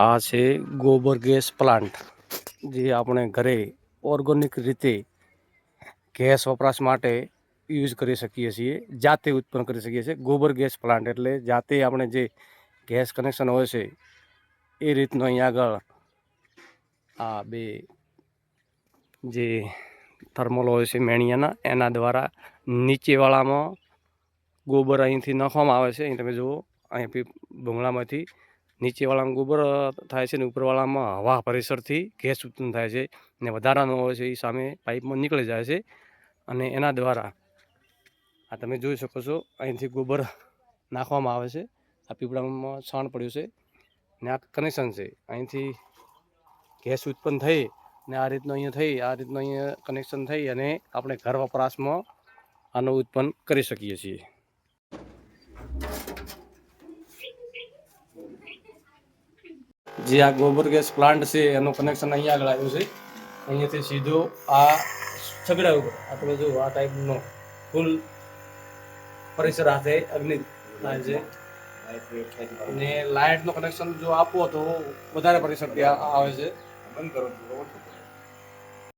આ છે ગોબર ગેસ પ્લાન્ટ, જે આપણે ઘરે ઓર્ગેનિક રીતે ગેસ વપરાશ માટે યુઝ કરી શકીએ છીએ, જાતે ઉત્પન્ન કરી શકીએ છીએ. ગોબર ગેસ પ્લાન્ટ એટલે જાતે આપણે જે ગેસ કનેક્શન હોય છે એ રીતનું અહીંયા આગળ આ બે જે થર્મલ હોય છે મેણિયાના, એના દ્વારા નીચેવાળામાં ગોબર અહીંથી નાખવામાં આવે છે. અહીં તમે જુઓ, અહીં ભૂંગળામાંથી નીચેવાળામાં ગોબર થાય છે ને ઉપરવાળામાં હવા પરિસરથી ગેસ ઉત્પન્ન થાય છે, ને વધારાનો હોય છે એ સામે પાઇપમાં નીકળી જાય છે. અને એના દ્વારા આ તમે જોઈ શકો છો, અહીંથી ગોબર નાખવામાં આવે છે. આ પીપળામાં છાણ પડ્યું છે ને આ કનેક્શન છે. અહીંથી ગેસ ઉત્પન્ન થઈ ને આ રીતનું અહીંયા કનેક્શન થઈ અને આપણે ઘર વપરાશમાં આનું ઉત્પન્ન કરી શકીએ છીએ. જે આ ગોબર ગેસ પ્લાન્ટ છે એનું કનેક્શન અહીંયા આગળ આવ્યું છે. અહીંયાથી સીધો આ સગડા ઉપર આપણે જો આ ટાઈપનો ફૂલ પરિસર હાથે અગ્નિ થાય છે. અને લાઇટનું કનેક્શન જો આપો તો વધારે પરિસર ત્યાં આવે છે. બંધ કરો.